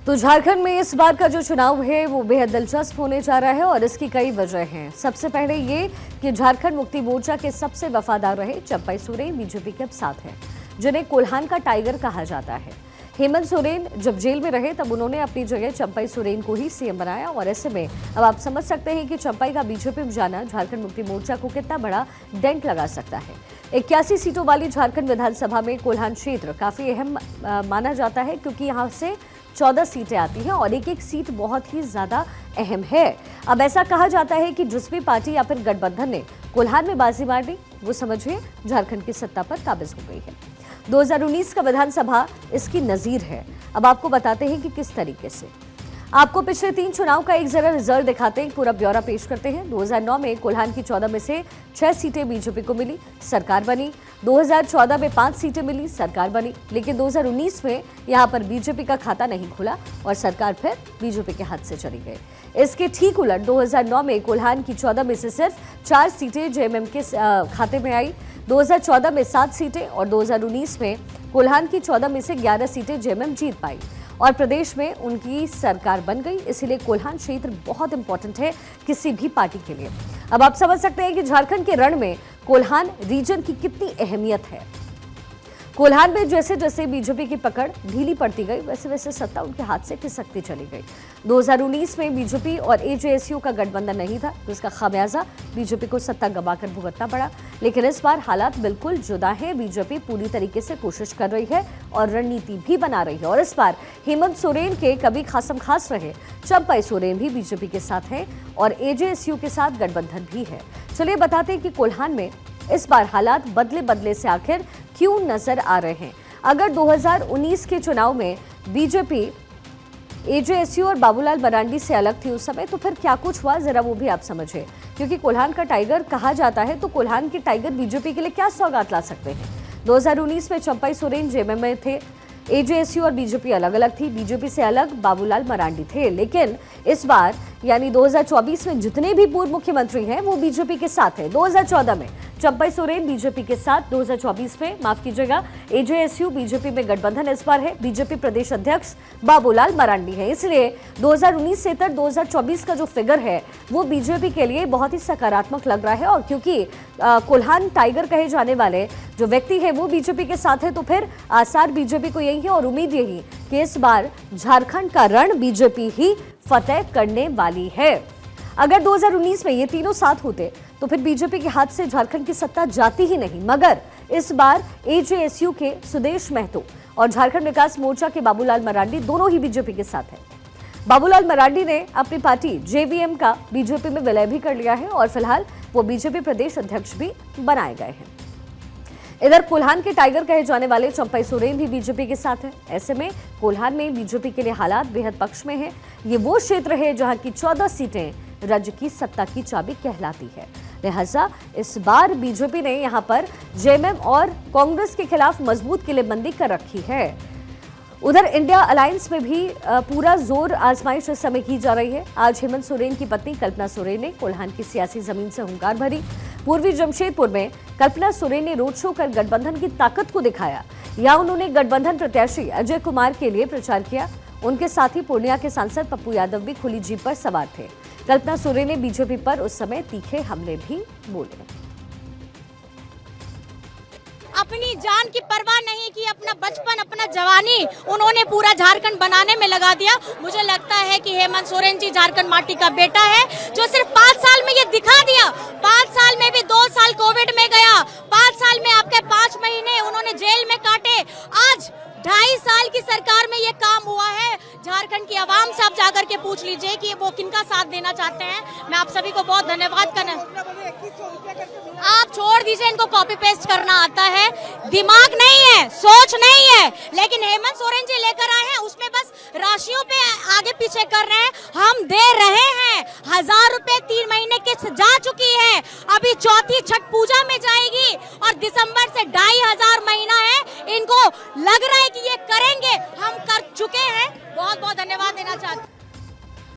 तो झारखंड में इस बार का जो चुनाव है वो बेहद दिलचस्प होने जा रहा है और इसकी कई वजह हैं। सबसे पहले ये कि झारखंड मुक्ति मोर्चा के सबसे वफादार रहे चंपई सोरेन बीजेपी के साथ हैं, जिन्हें कोल्हान का टाइगर कहा जाता है। हेमंत सोरेन जब जेल में रहे तब उन्होंने अपनी जगह चंपई सोरेन को ही सीएम बनाया और ऐसे में अब आप समझ सकते हैं कि चंपई का बीजेपी में जाना झारखंड मुक्ति मोर्चा को कितना बड़ा डेंट लगा सकता है। 81 सीटों वाली झारखंड विधानसभा में कोल्हान क्षेत्र काफी अहम माना जाता है, क्योंकि यहाँ से 14 सीटें आती हैं और एक एक सीट बहुत ही ज्यादा अहम है। अब ऐसा कहा जाता है कि जिस भी पार्टी या फिर गठबंधन ने कोल्हान में बाजी मार दी, वो समझिए झारखंड की सत्ता पर काबिज हो गई है। 2019 का विधानसभा इसकी नजीर है। अब आपको बताते हैं कि किस तरीके से। आपको पिछले 3 चुनाव का एक जरा रिजल्ट दिखाते हैं, पूरा ब्यौरा पेश करते हैं। 2009 में कोल्हान की 14 में से 6 सीटें बीजेपी को मिली, सरकार बनी। 2014 में 5 सीटें मिली, सरकार बनी। लेकिन 2019 में यहां पर बीजेपी का खाता नहीं खुला और सरकार फिर बीजेपी के हाथ से चली गई। इसके ठीक उलट 2009 में कोल्हान की 14 में से सिर्फ 4 सीटें जेएमएम के खाते में आई। 2014 में 7 सीटें और 2019 में कोल्हान की 14 में से 11 सीटें जेएमएम जीत पाई और प्रदेश में उनकी सरकार बन गई। इसीलिए कोल्हान क्षेत्र बहुत इंपॉर्टेंट है किसी भी पार्टी के लिए। अब आप समझ सकते हैं कि झारखंड के रण में कोल्हान रीजन की कितनी अहमियत है। कोल्हान में जैसे जैसे बीजेपी की पकड़ ढीली पड़ती गई, वैसे वैसे सत्ता उनके हाथ से खिसकती चली गई। 2019 में बीजेपी और एजेएसयू का गठबंधन नहीं था, जिसका खामियाजा बीजेपी को सत्ता गंवाकर भुगतना पड़ा। लेकिन इस बार हालात बिल्कुल जुदा है। बीजेपी पूरी तरीके से कोशिश कर रही है और रणनीति भी बना रही है। और इस बार हेमंत सोरेन के कभी खासम खास रहे चंपई सोरेन भी बीजेपी के साथ हैं और एजेएसयू के साथ गठबंधन भी है। चलिए बताते हैं कि कोल्हान में इस बार हालात बदले बदले से आखिर क्यों नजर आ रहे हैं। अगर 2019 के चुनाव में बीजेपी एजेएसयू और बाबूलाल मरांडी से अलग थी उस समय, तो फिर क्या कुछ हुआ जरा वो भी आप समझिए। क्योंकि कोल्हान का टाइगर कहा जाता है, तो कोल्हान के टाइगर बीजेपी के लिए क्या सौगात ला सकते हैं। 2019 में चंपई सोरेन जेएमएम में थे, एजेएसयू और बीजेपी अलग अलग थी, बीजेपी से अलग बाबूलाल मरांडी थे। लेकिन इस बार यानी 2024 में जितने भी पूर्व मुख्यमंत्री हैं वो बीजेपी के साथ हैं। 2014 में चंपई सोरेन बीजेपी के साथ, 2024 में माफ कीजिएगा एजेएसयू बीजेपी में गठबंधन इस बार है। बीजेपी प्रदेश अध्यक्ष बाबूलाल मरांडी है। इसलिए 2019 से तक 2024 का जो फिगर है वो बीजेपी के लिए बहुत ही सकारात्मक लग रहा है। और क्योंकि कोल्हान टाइगर कहे जाने वाले जो व्यक्ति है वो बीजेपी के साथ है, तो फिर आसार बीजेपी को यही है और उम्मीद यही कि इस बार झारखंड का रण बीजेपी ही फतेह करने वाली है। अगर 2019 में ये तीनों साथ होते तो फिर बीजेपी के हाथ से झारखंड की सत्ता जाती ही नहीं। मगर इस बार एजेएसयू के सुदेश महतो और झारखंड विकास मोर्चा के बाबूलाल मरांडी दोनों ही बीजेपी के साथ हैं। बाबूलाल मरांडी ने अपनी पार्टी जेवीएम का बीजेपी में विलय भी कर लिया है और फिलहाल वो बीजेपी प्रदेश अध्यक्ष भी बनाए गए हैं। इधर कोल्हान के टाइगर कहे जाने वाले चंपई सोरेन भी बीजेपी के साथ हैं। ऐसे में कोल्हान में बीजेपी के लिए हालात बेहद पक्ष में है। ये वो क्षेत्र है जहां की 14 सीटें राज्य की सत्ता की चाबी कहलाती है। लिहाजा इस बार बीजेपी ने यहां पर जेएमएम और कांग्रेस के खिलाफ मजबूत किलेबंदी कर रखी है। उधर इंडिया अलायंस में भी पूरा जोर आजमाइश इस समय की जा रही है। आज हेमंत सोरेन की पत्नी कल्पना सोरेन ने कोल्हान की सियासी जमीन से हुंकार भरी। पूर्वी जमशेदपुर में कल्पना सोरेन ने रोड शो कर गठबंधन की ताकत को दिखाया। यहाँ उन्होंने गठबंधन प्रत्याशी अजय कुमार के लिए प्रचार किया। उनके साथ ही पूर्णिया के सांसद पप्पू यादव भी खुली जीप पर सवार थे। कल्पना सोरेन ने बीजेपी पर उस समय तीखे हमले भी बोले। अपनी जान की परवाह नहीं की, अपना बचपन अपना जवानी उन्होंने पूरा झारखंड बनाने में लगा दिया। मुझे लगता है कि हेमंत सोरेन जी झारखंड माटी का बेटा है, जो सिर्फ 5 साल में ये दिखा दिया। 5 साल में भी 2 साल कोविड में गया, 5 साल में आपके 5 महीने उन्होंने जेल में काटे। आज 2.5 साल की सरकार में ये काम हुआ है। झारखंड की आवाम से आप जाकर के पूछ लीजिए कि वो किनका साथ देना चाहते हैं। मैं आप सभी को बहुत धन्यवाद करना। आप छोड़ दीजिए, इनको कॉपी पेस्ट करना आता है, दिमाग नहीं है, सोच नहीं है। लेकिन हेमंत सोरेन जी लेकर आए हैं, उसमें बस राशियों पे आगे पीछे कर रहे हैं। हम दे रहे हैं 1000 रुपए 3 महीने के जा चुकी है, अभी चौथी छठ पूजा में जाएगी और दिसंबर से 2500 महीना है। इनको लग रहा है कि ये करेंगे, हम कर चुके हैं।